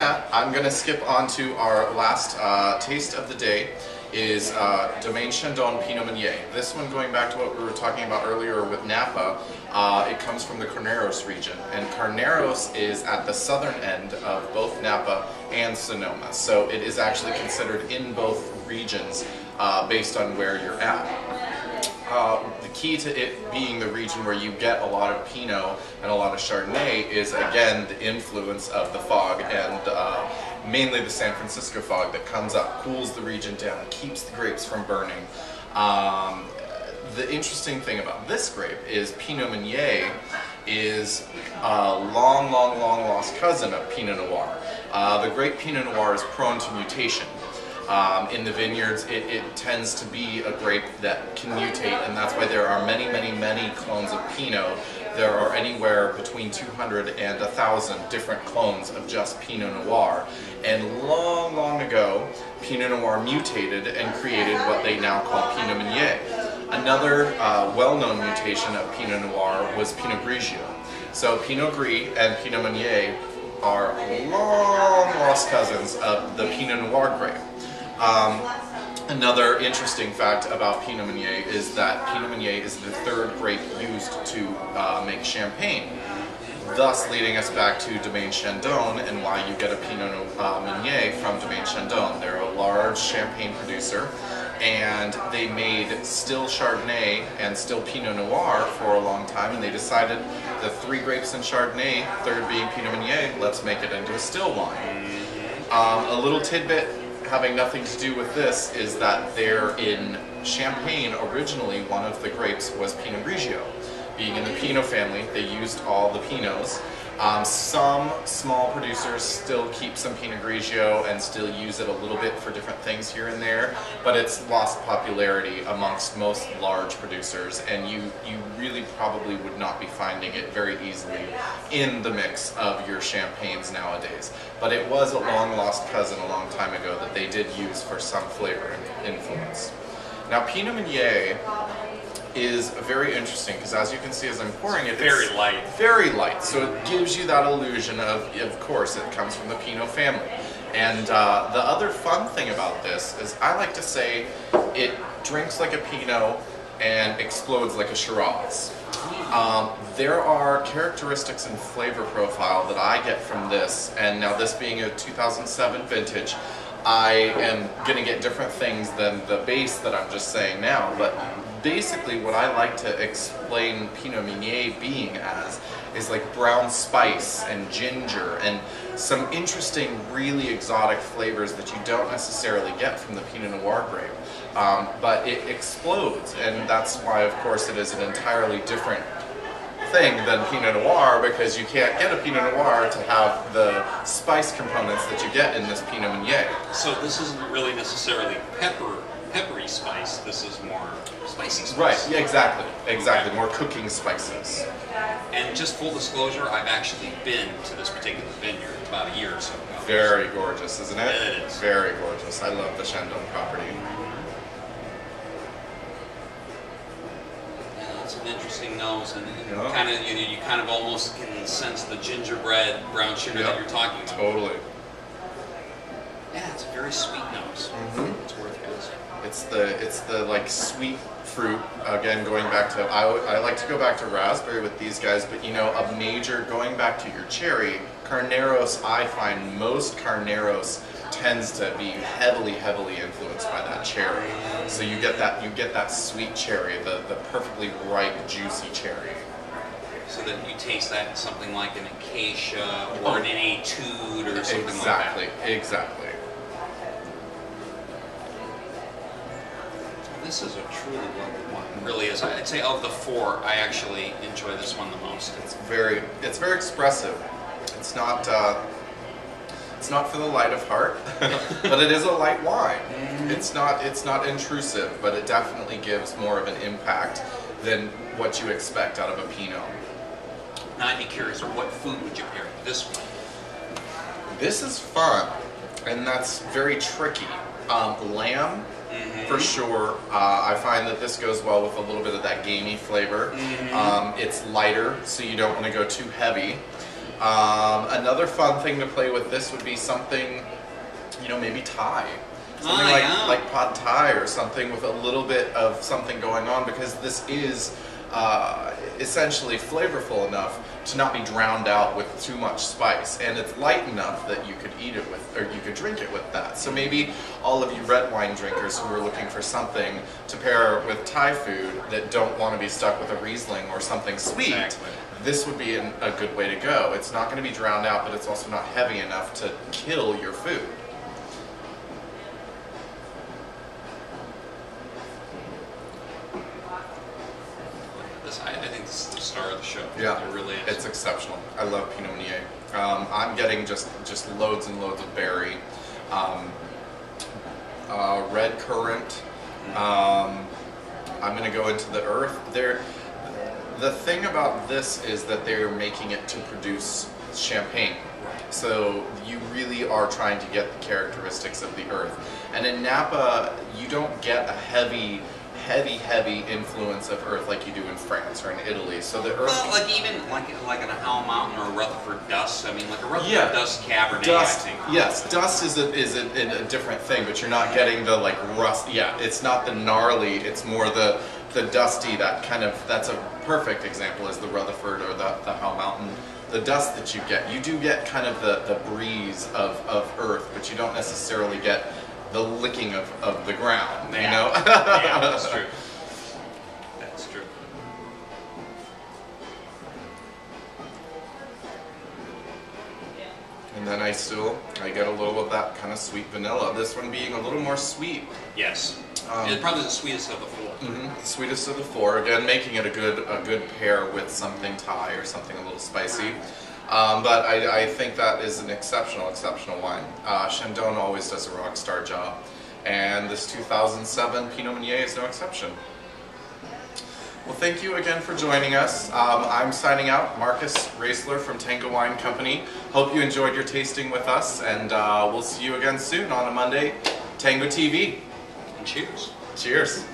I'm going to skip on to our last taste of the day is Domaine Chandon Pinot Meunier. This one, going back to what we were talking about earlier with Napa, it comes from the Carneros region. And Carneros is at the southern end of both Napa and Sonoma. So it is actually considered in both regions based on where you're at. The key to it being the region where you get a lot of Pinot and a lot of Chardonnay is, again, the influence of the fog and mainly the San Francisco fog that comes up, cools the region down, keeps the grapes from burning. The interesting thing about this grape is Pinot Meunier is a long lost cousin of Pinot Noir. The grape Pinot Noir is prone to mutation. In the vineyards, it tends to be a grape that can mutate, and that's why there are many clones of Pinot. There are anywhere between 200 and 1,000 different clones of just Pinot Noir. And long ago, Pinot Noir mutated and created what they now call Pinot Meunier. Another well-known mutation of Pinot Noir was Pinot Grigio. So Pinot Gris and Pinot Meunier are long lost cousins of the Pinot Noir grape. Another interesting fact about Pinot Meunier is that Pinot Meunier is the third grape used to make champagne, thus leading us back to Domaine Chandon and why you get a Pinot Meunier from Domaine Chandon. They're a large champagne producer, and they made still Chardonnay and still Pinot Noir for a long time, and they decided the three grapes in Chardonnay, third being Pinot Meunier, let's make it into a still wine. A little tidbit having nothing to do with this is that there in Champagne, originally one of the grapes was Pinot Grigio. Being in the Pinot family, they used all the Pinots. Some small producers still keep some Pinot Grigio and still use it a little bit for different things here and there, but it's lost popularity amongst most large producers, and you really probably would not be finding it very easily in the mix of your champagnes nowadays. But it was a long lost cousin a long time ago that they did use for some flavor influence. Now Pinot Meunier is very interesting because, as you can see as I'm pouring it, very light. Very light. So it gives you that illusion of course, it comes from the Pinot family. And the other fun thing about this is I like to say it drinks like a Pinot and explodes like a Shiraz. There are characteristics and flavor profile that I get from this, and now this being a 2007 vintage, I am going to get different things than the base that I'm just saying now, but basically what I like to explain Pinot Meunier being as is like brown spice and ginger and some interesting, really exotic flavors that you don't necessarily get from the Pinot Noir grape. But it explodes, and that's why, of course, it is an entirely different thing than Pinot Noir, because you can't get a Pinot Noir to have the spice components that you get in this Pinot Meunier. So this isn't really necessarily peppery spice, this is more spicy spice. Right, yeah, exactly, more cooking spices. And just full disclosure, I've actually been to this particular vineyard about a year or so ago. Very gorgeous, isn't it? It is. Very gorgeous. I love the Chandon property. Yeah, it's an interesting nose, and kind of you kind of almost can sense the gingerbread brown sugar that you're talking about. Totally. Yeah, it's a very sweet nose. It's worth it. It's the like sweet fruit. Again, going back to I like to go back to raspberry with these guys, but a major going back to your cherry, Carneros. I find most Carneros tends to be heavily influenced by that cherry. So you get that sweet cherry, the perfectly ripe, juicy cherry. So that you taste that in something like an acacia or an etude or something like that. Exactly. This is a truly lovely one. It really is. I'd say of the four, I actually enjoy this one the most. It's very expressive. It's not for the light of heart, but it is a light wine. It's not intrusive, but it definitely gives more of an impact than what you expect out of a Pinot. Now I'd be curious, what food would you pair with this one? This is fun, and that's very tricky. Lamb, for sure. I find that this goes well with a little bit of that gamey flavor. It's lighter, so you don't want to go too heavy. Another fun thing to play with this would be something, you know, maybe Thai. Something like pad Thai or something with a little bit of something going on, because this is essentially flavorful enough to not be drowned out with too much spice, and it's light enough that you could eat it with, or you could drink it with that. So maybe all of you red wine drinkers who are looking for something to pair with Thai food that don't want to be stuck with a Riesling or something sweet, Exactly. this would be a good way to go. It's not going to be drowned out, but it's also not heavy enough to kill your food. I think this is the star of the show. Yeah, It really is. It's exceptional. I love Pinot Meunier. I'm getting just loads and loads of berry, red currant. I'm going to go into the earth. The thing about this is that they're making it to produce champagne. So you really are trying to get the characteristics of the earth. And in Napa, you don't get a heavy influence of earth like you do in France or in Italy. So the earth, well, like even like in a Howell Mountain or a Rutherford Dust. I mean, like a Rutherford Dust Cabernet. Dust, I think. yes, dust is a different thing, but you're not getting the like rust. Yeah, it's not the gnarly. It's more the dusty. That's a perfect example is the Rutherford or the Howell Mountain. The dust that you do get kind of the breeze of earth, but you don't necessarily get the licking of the ground, you know? Yeah, that's true. That's true. And then I get a little of that kind of sweet vanilla. This one being a little more sweet. Yes. It's probably the sweetest of the four. Mm-hmm. The sweetest of the four. Again, making it a good pair with something Thai or something a little spicy. But I think that is an exceptional wine. Chandon always does a rock star job, and this 2007 Pinot Meunier is no exception. Well, thank you again for joining us. I'm signing out, Markus Raisler from Tango Wine Company. Hope you enjoyed your tasting with us, and we'll see you again soon on a Monday. Tango TV. And cheers. Cheers.